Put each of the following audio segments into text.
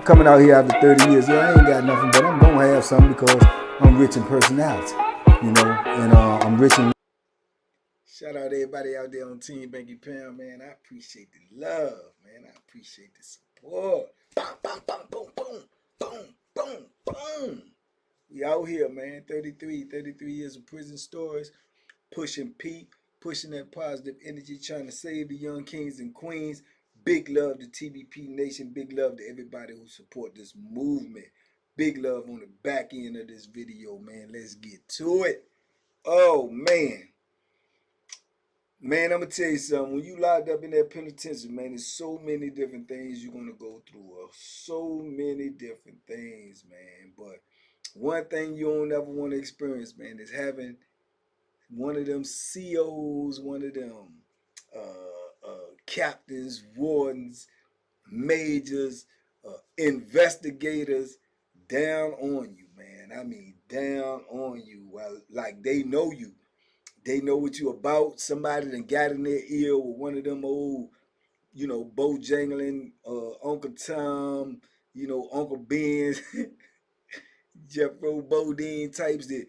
coming out here after 30 years. Yeah, I ain't got nothing, but I'm gonna have something because I'm rich in personality, you know, and I'm rich in. Shout out to everybody out there on Team Banky Pound, man. I appreciate the love, man. I appreciate the support. Boom, boom, boom, boom, boom, boom, boom, boom. We out here, man. 33 years of prison stories, pushing P, pushing that positive energy, trying to save the young kings and queens. Big love to TBP Nation. Big love to everybody who support this movement. Big love on the back end of this video, man. Let's get to it. Oh, man. Man, I'm going to tell you something. When you locked up in that penitentiary, man, there's so many different things you're going to go through. So many different things, man. But one thing you don't ever want to experience, man, is having one of them COs, one of them captains, wardens, majors, investigators down on you, man. I mean, down on you. Well, like they know you. They know what you about. Somebody done got in their ear with one of them old, you know, Bojangling, Uncle Tom, you know, Uncle Ben's, Jeffro Bodine types that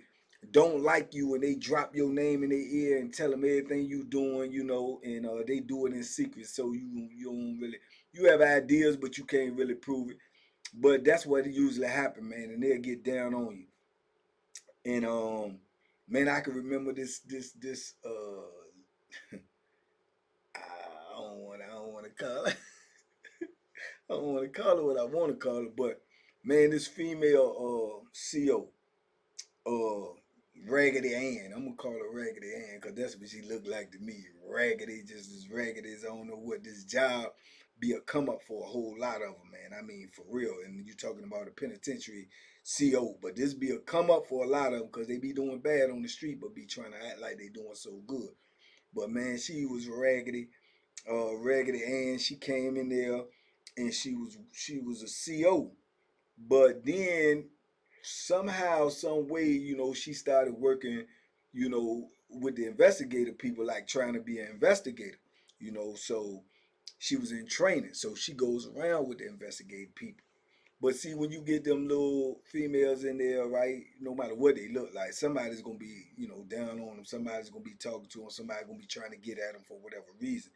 don't like you and they drop your name in their ear and tell them everything you doing, you know, and they do it in secret. So you don't really, you have ideas, but you can't really prove it. But that's what usually happen, man, and they'll get down on you. And man, I can remember this I don't want to call it. I don't want to call it what I want to call it, but man, this female CO, Raggedy Ann. I'm gonna call her Raggedy Ann because that's what she looked like to me. Raggedy, just as raggedy as I don't know what. This job be a come up for a whole lot of them, man. I mean, for real. And you're talking about a penitentiary CO, but this be a come up for a lot of them because they be doing bad on the street, but be trying to act like they doing so good. But man, she was Raggedy, Raggedy Ann. She came in there, and she was a CO. But then somehow, some way, you know, she started working, you know, with the investigator people, like trying to be an investigator, you know. So she was in training, so she goes around with the investigating people. But see, when you get them little females in there, right, no matter what they look like, somebody's gonna be, you know, down on them. Somebody's gonna be talking to them. Somebody's gonna be trying to get at them for whatever reason.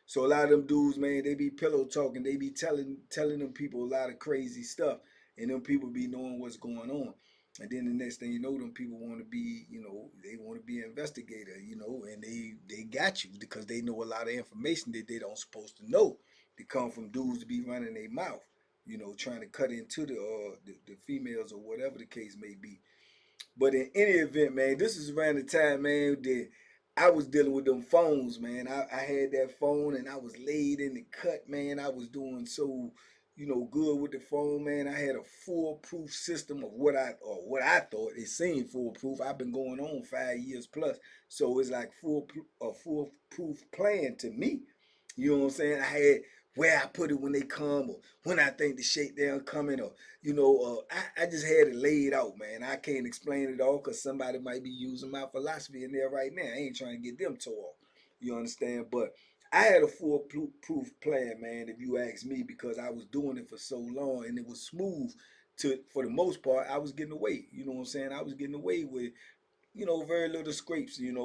So a lot of them dudes, man, they be pillow talking. They be telling them people a lot of crazy stuff, and them people be knowing what's going on. And then the next thing you know, them people want to be, you know, they want to be an investigator, you know, and they got you because they know a lot of information that they don't supposed to know. They come from dudes to be running their mouth, you know, trying to cut into the females or whatever the case may be. But in any event, man, this is around the time, man, that I was dealing with them phones, man. I had that phone and I was laid in the cut, man. I was doing so, you know, good with the phone, man. I had a foolproof system of what I thought. It seemed foolproof. I've been going on 5 years plus, so it's like a foolproof plan to me. You know what I'm saying? I had where I put it when they come, or when I think the shakedown coming, or you know, I just had it laid out, man. I can't explain it all because somebody might be using my philosophy in there right now. I ain't trying to get them tore off. You understand? But I had a foolproof plan, man, if you ask me, because I was doing it for so long and it was smooth to, for the most part, I was getting away. You know what I'm saying? I was getting away with, you know, very little scrapes, you know,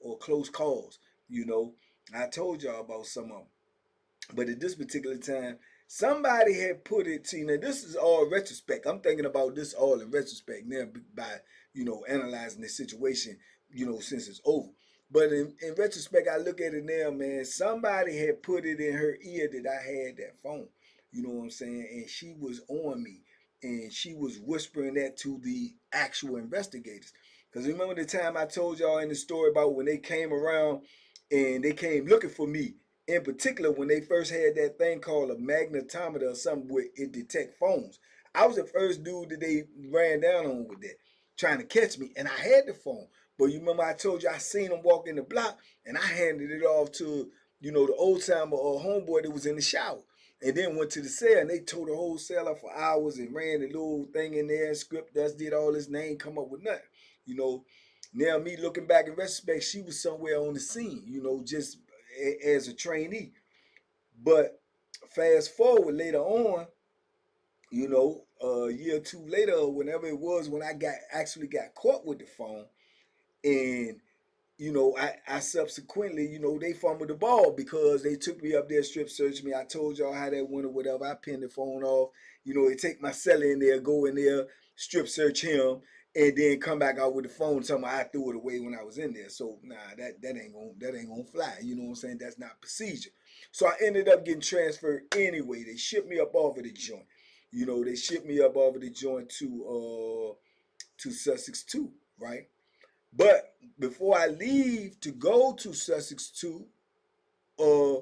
or close calls, you know. I told y'all about some of them. But at this particular time, somebody had put it to you. Now, this is all retrospect. I'm thinking about this all in retrospect now by, you know, analyzing the situation, you know, since it's over. But in retrospect, I look at it now, man. Somebody had put it in her ear that I had that phone. You know what I'm saying? And she was on me. And she was whispering that to the actual investigators. Because remember the time I told y'all in the story about when they came around and they came looking for me, in particular when they first had that thing called a magnetometer or something where it detect phones. I was the first dude that they ran down on with that, trying to catch me, and I had the phone. But you remember I told you I seen him walk in the block, and I handed it off to, you know, the old timer or homeboy that was in the shower. And then went to the cell, and they tore the whole cell up for hours and ran the little thing in there, script us, did all this name, come up with nothing. You know, now me looking back in retrospect, she was somewhere on the scene, you know, just as a trainee. But fast forward later on, You know, a year or two later, or whenever it was, when I got caught with the phone, and I subsequently, they fumbled the ball because they took me up there, strip searched me. I told y'all how that went or whatever. I pinned the phone off. They take my celly in there, go in there, strip search him, and then come back out with the phone. Tell me I threw it away when I was in there. So nah, that ain't gonna fly. You know what I'm saying? That's not procedure. So I ended up getting transferred anyway. They shipped me up off of the joint. They shipped me up off of the joint to Sussex 2, right? But before I leave to go to Sussex 2, uh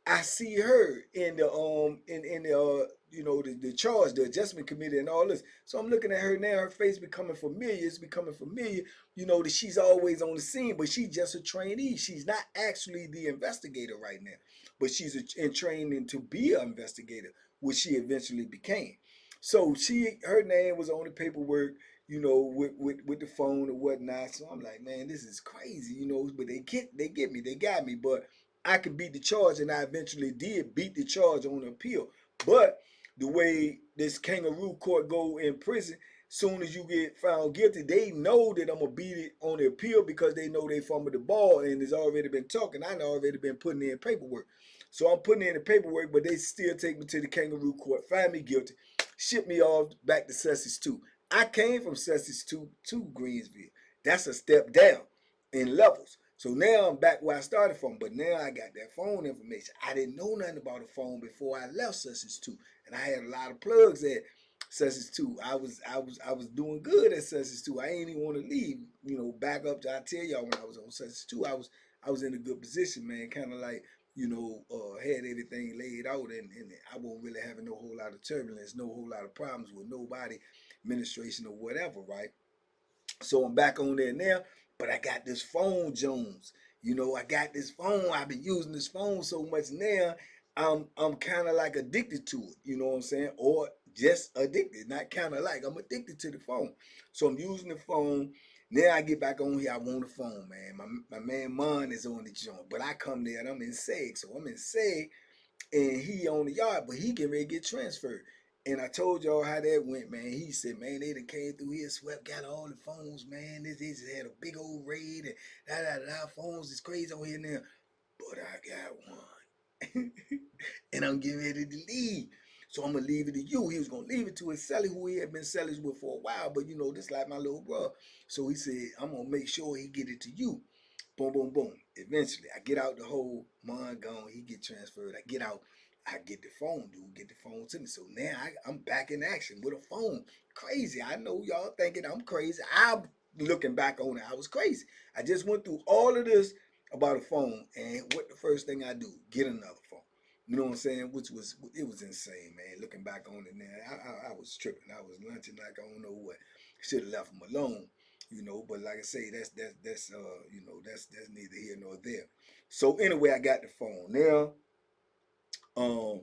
I see her in the the charge, the adjustment committee and all this. So I'm looking at her now, her face becoming familiar, it's becoming familiar, that she's always on the scene, but she's just a trainee. She's not actually the investigator right now, but she's in training to be an investigator, which she eventually became. So her name was on the paperwork, with the phone or whatnot. So I'm like, man, this is crazy, but they get me, they got me, but I could beat the charge, and I eventually did beat the charge on appeal. But the way this kangaroo court go in prison, soon as you get found guilty, they know that I'm gonna beat it on the appeal because they know they fumbled the ball and it's already been talking. I already been putting in paperwork. So I'm putting in the paperwork, but they still take me to the kangaroo court, find me guilty, ship me off back to Sussex 2. I came from Sussex 2 to Greensville. That's a step down in levels. So now I'm back where I started from, but now I got that phone information. I didn't know nothing about a phone before I left Sussex 2, and I had a lot of plugs at Sussex 2. I was doing good at Sussex 2. I ain't even want to leave. Back up to I tell y'all when I was on Sussex 2, I was in a good position, man. Kind of like had everything laid out, and I wasn't really having no whole lot of turbulence, no whole lot of problems with nobody, administration or whatever, right? So I'm back on there now, but I got this phone, Jones. I got this phone. I've been using this phone so much now. I'm kind of like addicted to it. You know what I'm saying? Or just addicted. Not kind of like I'm addicted to the phone. So I'm using the phone. Now I get back on here. I want a phone, man. My man Mon is on the joint, but I come there and I'm in SEG. So I'm in SEG and he on the yard, but he getting ready to get transferred. And I told y'all how that went, man. He said, man, they done came through here, swept, got all the phones, man. They just had a big old raid and phones is crazy over here now. But I got one. And I'm getting ready to leave. So I'm gonna leave it to you. He was gonna leave it to his celly who he had been sellers with for a while, but this like my little brother. So he said, I'm gonna make sure he get it to you. Boom, boom, boom. Eventually, I get out the hole. Mon gone. He get transferred. I get out. I get the phone, dude. Get the phone to me. So now I'm back in action with a phone. Crazy. I know y'all thinking I'm crazy. I'm looking back on it. I was crazy. I just went through all of this about a phone, and what the first thing I do? Get another phone. You know what I'm saying? It was insane, man. Looking back on it now, I was tripping. I was lunching like I don't know what. Should have left him alone, But like I say, that's neither here nor there. So anyway, I got the phone now. Um,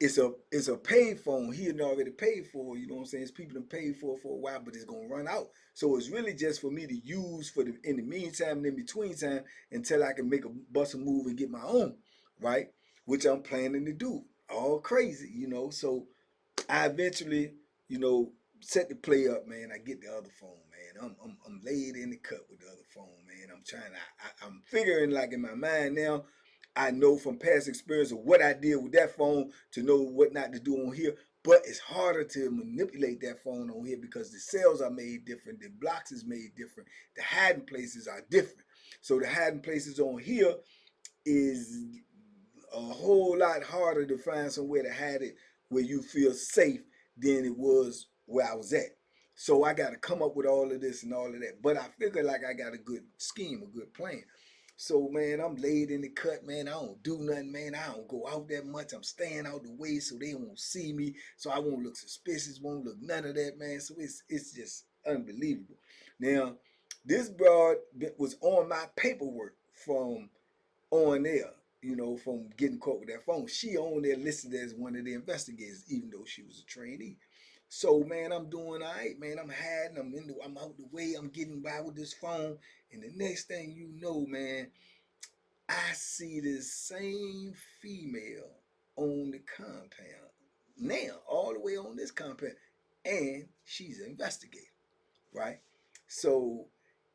it's a paid phone. He had already paid for. You know what I'm saying? It's people that paid for a while, but it's gonna run out. So it's really just for me to use for the in the meantime and in between time until I can make a bust a move and get my own, right? Which I'm planning to do. All crazy, So I eventually, you know, set the play up, man. I get the other phone, man. I'm laid in the cut with the other phone, man. I'm trying to, I'm figuring like in my mind now. I know from past experience of what I did with that phone to know what not to do on here. But it's harder to manipulate that phone on here because the cells are made different, the blocks is made different, the hiding places are different. So the hiding places on here is a whole lot harder to find somewhere to hide it where you feel safe than it was where I was at. So I got to come up with all of this and all of that. But I figure like I got a good scheme, a good plan. So man, I'm laid in the cut, man. I don't do nothing, man. I don't go out that much. I'm staying out the way so they won't see me. So I won't look suspicious, won't look none of that, man. So it's just unbelievable. Now, this broad was on my paperwork from on there, from getting caught with that phone. She on there listed as one of the investigators, even though she was a trainee. So man, I'm doing all right, man. I'm hiding. I'm out the way. I'm getting by with this phone. And the next thing you know, man, I see this same female on the compound. now, all the way on this compound, and she's an investigator, right? So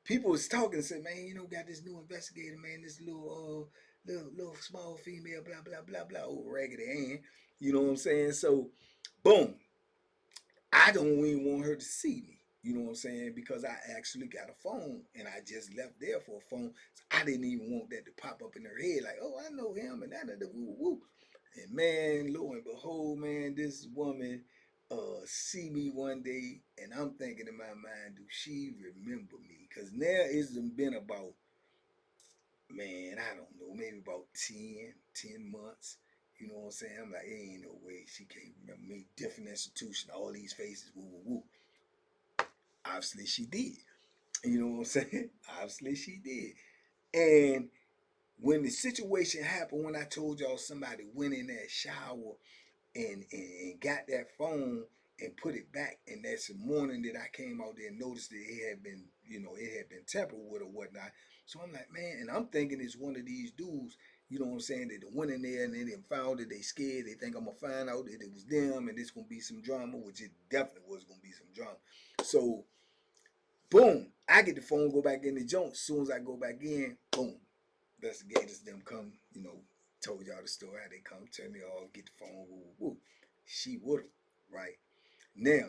people was talking and said, man, got this new investigator, man, this little small female, blah blah blah blah, old Raggedy Ann. You know what I'm saying? So, boom, I don't even want her to see me. You know what I'm saying? Because I actually got a phone and I just left there for a phone. So I didn't even want that to pop up in her head like, oh, I know him and that, woo woo. And man, lo and behold, man, this woman see me one day and I'm thinking in my mind, do she remember me? Because now it's been about, man, I don't know, maybe about 10 months. You know what I'm saying? I'm like, ain't no way she can't remember me. Different institution, all these faces, woo woo woo. Obviously she did. You know what I'm saying? Obviously she did. And when the situation happened, when I told y'all somebody went in that shower and got that phone and put it back, and that's the morning that I came out there and noticed that it had been, it had been tampered with or whatnot. So I'm like, man, and I'm thinking it's one of these dudes, you know what I'm saying, that went in there and they didn't found it, they scared, they think I'm gonna find out that it was them and it's gonna be some drama, which it definitely was gonna be some drama. So boom, I get the phone, go back in the joint. As soon as I go back in, boom, investigators them come, told y'all the story how they come tell me, oh, get the phone, woo, woo, woo. She would have, right? Now,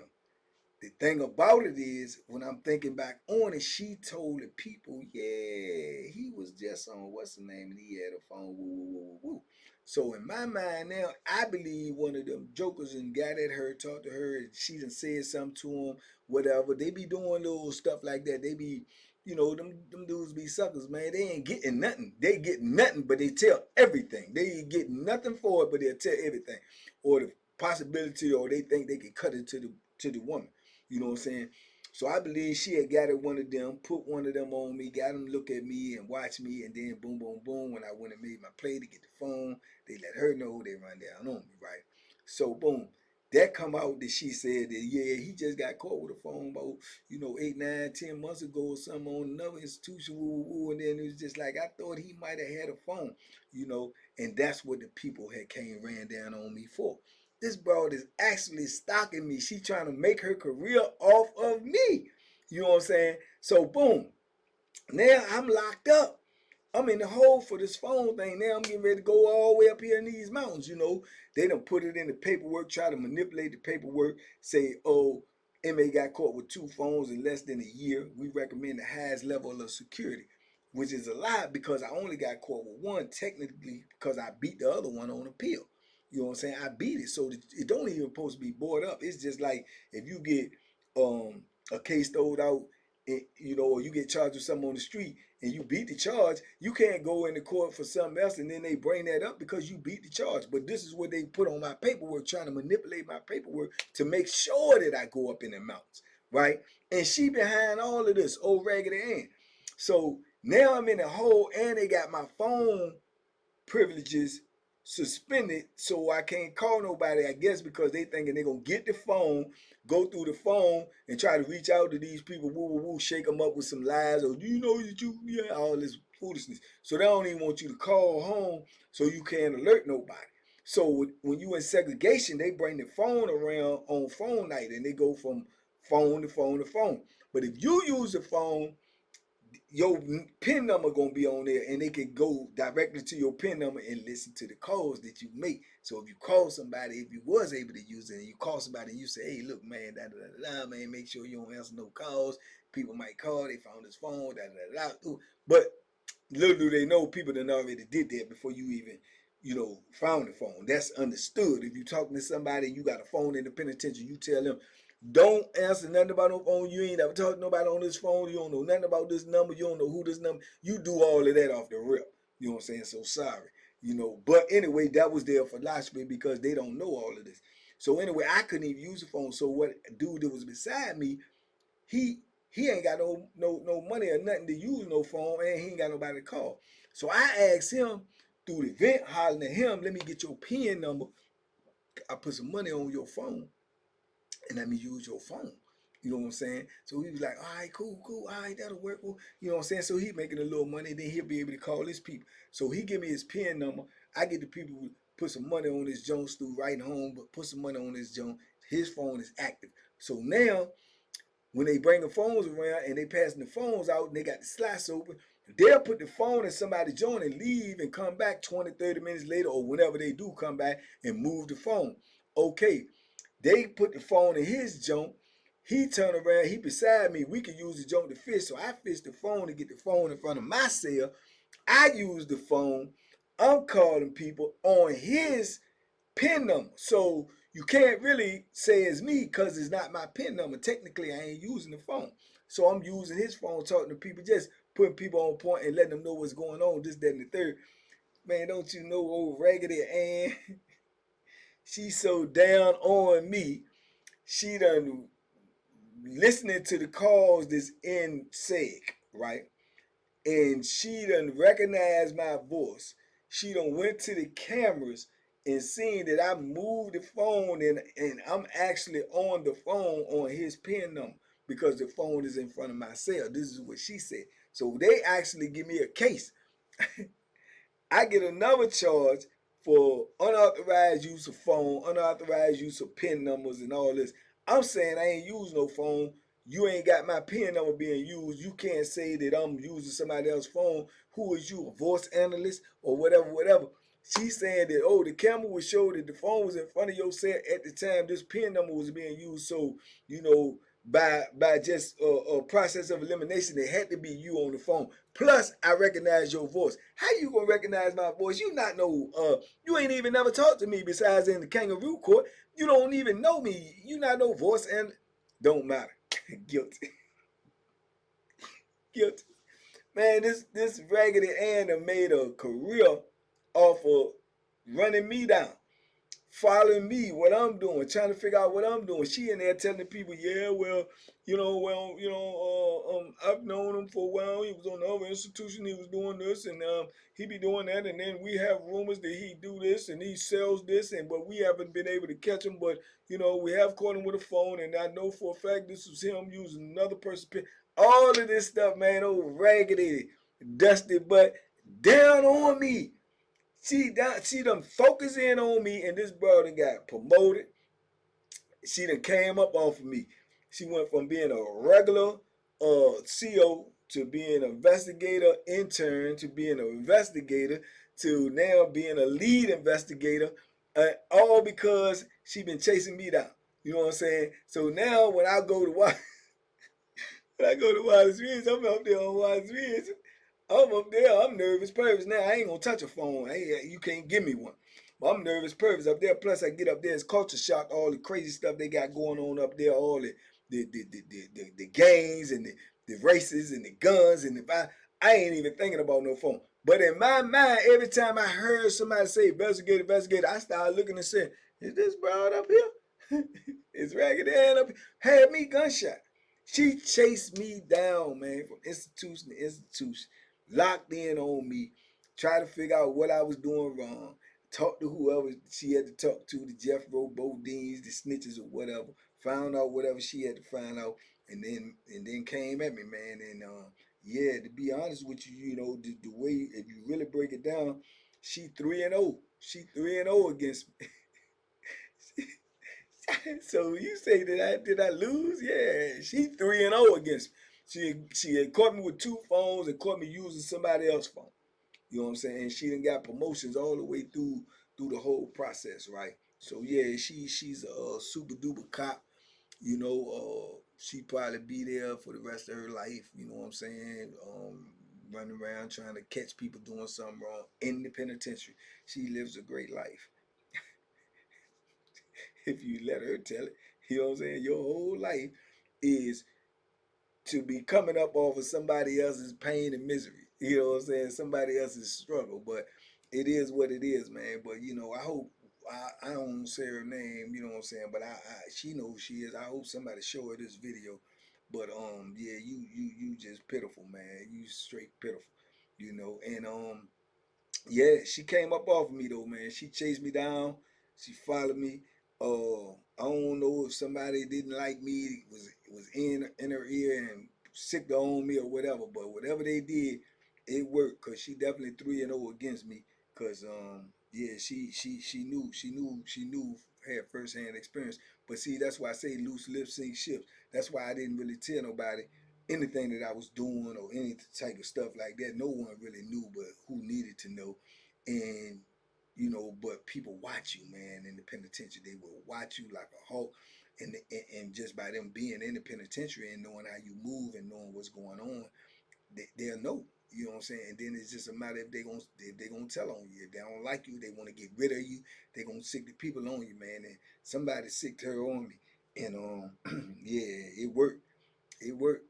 the thing about it is, when I'm thinking back on it, she told the people, yeah, he was just on what's the name, and he had a phone, woo, woo, woo, woo, woo. So in my mind now, I believe one of them jokers and got at her, talked to her, and she done said something to him, whatever. They be doing little stuff like that. They be, them dudes be suckers, man. They ain't getting nothing. They get nothing, but they tell everything. They ain't getting nothing for it, but they'll tell everything. Or the possibility, or they think they can cut it to the woman. You know what I'm saying? So I believe she had got at one of them, put one of them on me, got them to look at me and watch me, and then boom, boom, boom. When I went and made my play to get the phone, they let her know they run down on me, right? So boom, that come out that she said that yeah, he just got caught with a phone about 8, 9, 10 months ago or something on another institution, woo, woo, woo. And then it was just like I thought he might have had a phone, and that's what the people had came ran down on me for. This broad is actually stalking me. She trying to make her career off of me. You know what I'm saying? So boom, now I'm locked up. I'm in the hole for this phone thing. Now I'm getting ready to go all the way up here in these mountains. They done put it in the paperwork, try to manipulate the paperwork, say, oh, MA got caught with 2 phones in less than a year. We recommend the highest level of security, which is a lie because I only got caught with 1 technically because I beat the other one on appeal. You know what I'm saying? I beat it. So it don't even supposed to be brought up. It's just like if you get a case throwed out, or you get charged with something on the street and you beat the charge, you can't go into court for something else and then they bring that up because you beat the charge. But this is what they put on my paperwork, trying to manipulate my paperwork to make sure that I go up in the mountains, right? And she behind all of this, old Raggedy Ann. So now I'm in a hole and they got my phone privileges suspended, so I can't call nobody, I guess, because they thinking they're gonna get the phone, go through the phone and try to reach out to these people, woo woo woo, shake them up with some lies, or do you know that you, yeah, all this foolishness. So they don't even want you to call home so you can't alert nobody. So when you in segregation, they bring the phone around on phone night and they go from phone to phone to phone. But if you use the phone, your pin number gonna be on there and they can go directly to your pin number and listen to the calls that you make. So if you call somebody, if you was able to use it and you call somebody and you say, hey, look, man, da da da da, man, make sure you don't answer no calls. People might call, they found this phone, da da da da. But little do they know, people done already did that before you even, found the phone. That's understood. If you talking to somebody and you got a phone in the penitentiary, you tell them, don't answer nothing about no phone. You ain't ever talked to nobody on this phone. You don't know nothing about this number. You don't know who this number. You do all of that off the rip. You know what I'm saying? So sorry. But anyway, that was their philosophy because they don't know all of this. So anyway, I couldn't even use the phone. So what dude that was beside me, he he ain't got no money or nothing to use no phone, and he ain't got nobody to call. So I asked him through the vent, hollering at him, let me get your PIN number. I put some money on your phone and let me use your phone. You know what I'm saying? So he was like, all right, cool, all right, that'll work. Well, you know what I'm saying? So he making a little money, then he'll be able to call his people. So he give me his PIN number. I get the people put some money on his Jones through writing home, but put some money on his Jones. His phone is active. So now when they bring the phones around and they passing the phones out and they got the slots open, they'll put the phone in somebody's joint and leave and come back 20, 30 minutes later or whenever they do come back and move the phone. Okay, they put the phone in his joint. He turn around, he beside me. We could use the joint to fish. So I fish the phone to get the phone in front of my cell. I use the phone. I'm calling people on his PIN number. So you can't really say it's me because it's not my PIN number. Technically, I ain't using the phone. So I'm using his phone, talking to people, just putting people on point and letting them know what's going on, this, that, and the third. Man, don't you know old Raggedy Ann? She's so down on me. She done listening to the calls that's in SEG, right? And she done recognized my voice. She done went to the cameras and seen that I moved the phone and I'm actually on the phone on his PIN number because the phone is in front of my cell. This is what she said. So they actually give me a case. I get another charge for unauthorized use of phone, unauthorized use of PIN numbers and all this. I'm saying I ain't use no phone. You ain't got my PIN number being used. You can't say that I'm using somebody else's phone. Who is you, a voice analyst or whatever, whatever. She's saying that, oh, the camera would show that the phone was in front of your set at the time this PIN number was being used. So, you know, by just a process of elimination, it had to be you on the phone. Plus, I recognize your voice. How you gonna recognize my voice? You not know. You ain't even never talked to me besides in the kangaroo court. You don't even know me. You not know voice and don't matter. Guilty. Guilty. Man, this Raggedy Ann done made a career off of running me down, following me, what I'm doing, trying to figure out what I'm doing. She in there telling the people, yeah, well, I've known him for a while. He was on the other institution. He was doing this, and he be doing that. And then we have rumors that he do this and he sells this, but we haven't been able to catch him. But we have caught him with a phone, and I know for a fact this was him using another person's pin. All of this stuff, man. Old Raggedy, dusty butt, down on me. She done focus in on me, and this brother got promoted. She done came up off of me. She went from being a regular CO to being an investigator intern to being an investigator to now being a lead investigator, all because she been chasing me down. You know what I'm saying? So now when I go to Wallace Ridge, I'm up there on Wallace Ridge. I'm up there. I'm nervous purpose now. I ain't gonna touch a phone. Hey, you can't give me one. But I'm nervous purpose up there. Plus, I get up there. It's culture shock. All the crazy stuff they got going on up there. All the gangs and the races and the guns and I ain't even thinking about no phone. But in my mind, every time I heard somebody say investigator, investigator, I started looking and saying, "Is this broad up here? Is Raggedy Ann up here?" Had me gunshot. She chased me down, man, from institution to institution, locked in on me, tried to figure out what I was doing wrong, talked to whoever she had to talk to, the Jeff Bodines, the snitches or whatever, found out whatever she had to find out, and then came at me, man. And yeah, to be honest with you, the way, if you really break it down, she 3-0. She 3-0 against me. So you say that did I lose? Yeah, she 3-0 against me. She had caught me with two phones and caught me using somebody else's phone. You know what I'm saying? And she done got promotions all the way through the whole process, right? So yeah, she's a super duper cop. She probably be there for the rest of her life. You know what I'm saying? Running around trying to catch people doing something wrong in the penitentiary. She lives a great life. If you let her tell it, you know what I'm saying? Your whole life is to be coming up off of somebody else's pain and misery. You know what I'm saying? Somebody else's struggle. But it is what it is, man. But I hope I don't say her name, you know what I'm saying? But she knows who she is. I hope somebody show her this video. But yeah, you just pitiful, man. You straight pitiful. And yeah, she came up off of me though, man. She chased me down. She followed me. I don't know if somebody didn't like me, was in her ear and sick to own me or whatever. But whatever they did, it worked because she definitely 3-0 against me. Cause yeah, she knew had first hand experience. But see, that's why I say loose lips sink ships. That's why I didn't really tell nobody anything that I was doing or any type of stuff like that. No one really knew, but who needed to know. And but people watch you, man, in the penitentiary. They will watch you like a hawk. And just by them being in the penitentiary and knowing how you move and knowing what's going on, they'll know. You know what I'm saying? And then it's just a matter if they gonna tell on you. If they don't like you, they want to get rid of you. They gonna sick the people on you, man. And somebody sicked her on me, and yeah, it worked. It worked.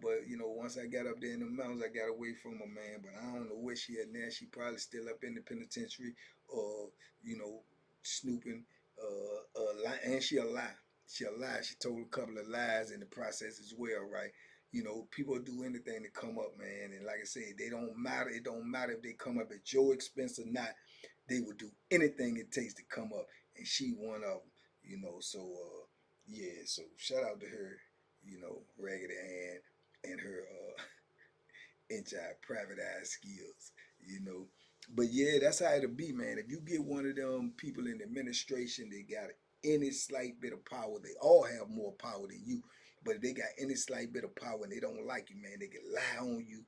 But once I got up there in the mountains, I got away from her, man. But I don't know where she at now. She probably still up in the penitentiary, or you know, snooping. And she a lie. She a lie. She told a couple of lies in the process as well, right? People do anything to come up, man. And like I said, they don't matter. It don't matter if they come up at your expense or not. They will do anything it takes to come up. And she one of them. So yeah. So shout out to her. Raggedy Ann and her private eye skills. You know. But yeah, that's how it'll be, man. If you get one of them people in the administration that got any slight bit of power, they all have more power than you. But if they got any slight bit of power and they don't like you, man, they can lie on you,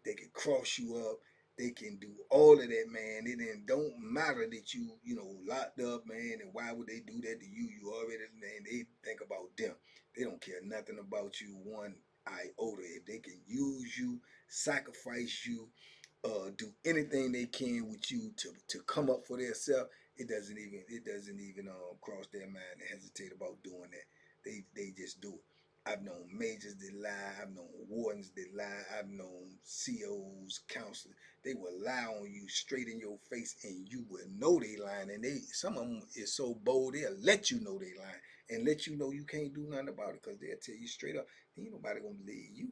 they can cross you up, they can do all of that, man. It then don't matter that locked up, man, and why would they do that to you? You already, man, they think about them. They don't care nothing about you one iota. If they can use you, sacrifice you, do anything they can with you to come up for themselves. It doesn't even cross their mind to hesitate about doing that. They just do it. I've known majors that lie. I've known wardens that lie. I've known COs, counselors. They will lie on you straight in your face, and you will know they lying. And some of them is so bold they'll let you know they lying and let you know you can't do nothing about it because they'll tell you straight up. Ain't nobody gonna believe you.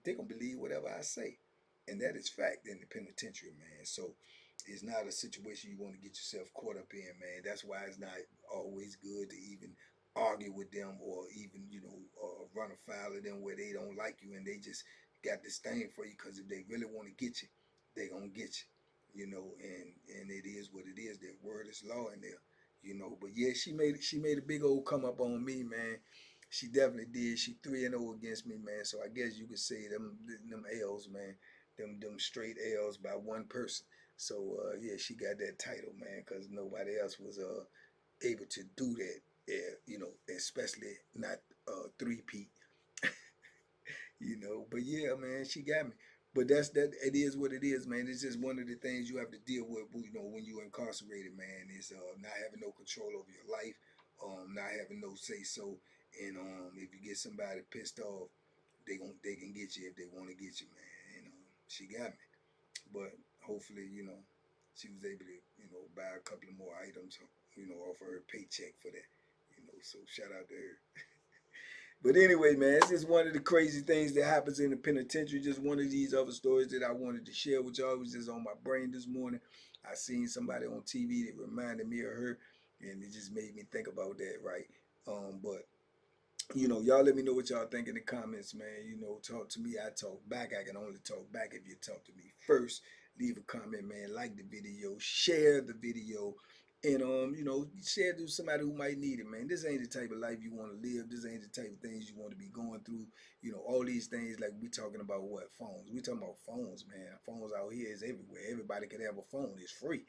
They gonna believe whatever I say, and that is fact in the penitentiary, man. So it's not a situation you want to get yourself caught up in, man. That's why it's not always good to even argue with them or even run afoul of them where they don't like you and they just got this thing for you. Because if they really want to get you, they gonna get you. And it is what it is. Their word is law in there. But yeah, she made a big old come up on me, man. She definitely did. She 3-0 against me, man. So I guess you could say them L's, man. Them straight L's by one person. So yeah, she got that title, man, because nobody else was able to do that. Yeah, especially not three-peat. But yeah, man, she got me. But that. It is what it is, man. It's just one of the things you have to deal with, when you're incarcerated, man. Is not having no control over your life, not having no say so, and if you get somebody pissed off, they can get you if they want to get you, man. And she got me, but hopefully, she was able to, buy a couple of more items, off of her paycheck for that. So shout out to her. But anyway, man, it's just one of the crazy things that happens in the penitentiary. Just one of these other stories that I wanted to share with y'all. It was just on my brain this morning. I seen somebody on TV that reminded me of her, and it just made me think about that, right? But y'all let me know what y'all think in the comments, man. Talk to me. I talk back. I can only talk back if you talk to me first. Leave a comment, man. Like the video, share the video, and share it to somebody who might need it, man. This ain't the type of life you want to live. This ain't the type of things you want to be going through. All these things like we talking about what phones. We talking about phones, man. Phones out here is everywhere. Everybody can have a phone. It's free.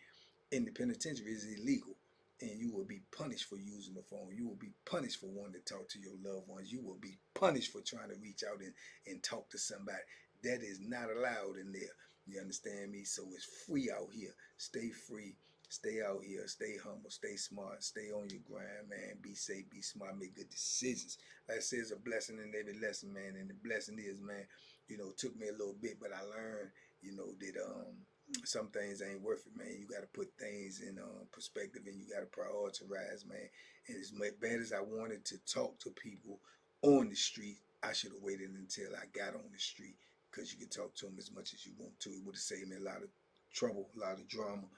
In the penitentiary, it's illegal, and you will be punished for using the phone. You will be punished for wanting to talk to your loved ones. You will be punished for trying to reach out and talk to somebody. That is not allowed in there. You understand me? So it's free out here. Stay free. Stay out here. Stay humble. Stay smart. Stay on your grind, man. Be safe. Be smart. Make good decisions. Like I said, it's a blessing in every lesson, man. And the blessing is, man, it took me a little bit, but I learned, that some things ain't worth it, man. You got to put things in perspective, and you got to prioritize, man. And as bad as I wanted to talk to people on the street, I should have waited until I got on the street, because you can talk to them as much as you want to. It would have saved me a lot of trouble, a lot of drama,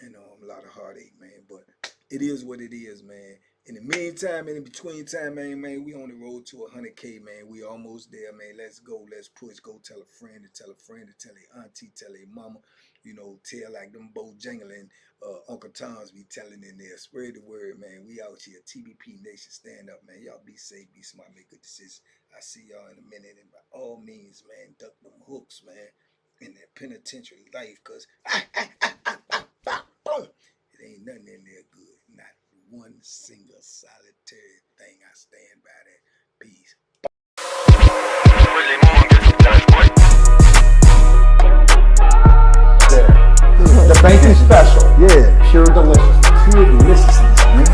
and a lot of heartache, man. But it is what it is, man. In the meantime, in between time, man, we on the road to 100K, man. We almost there, man. Let's go. Let's push. Go tell a friend to tell a friend to tell a auntie, tell a mama. You know, tell like them Bojangling Uncle Tom's be telling in there. Spread the word, man. We out here. TBP Nation, stand up, man. Y'all be safe, be smart, make good decisions. I see y'all in a minute. And by all means, man, duck them hooks, man, in that penitentiary life, because it ain't nothing in there good. Not one single solitary thing. I stand by that. Peace. The banky special. Yeah. Pure deliciousness. Pure deliciousness, man.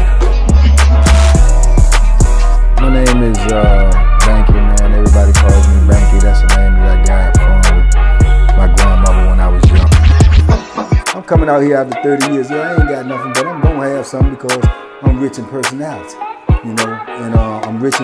My name is Banky, man. Everybody calls me Banky. That's the name that I got from my grandmother when I was young. I'm coming out here after 30 years. Yeah, I ain't got nothing, but I'm gonna have something because I'm rich in personality, you know, and I'm rich in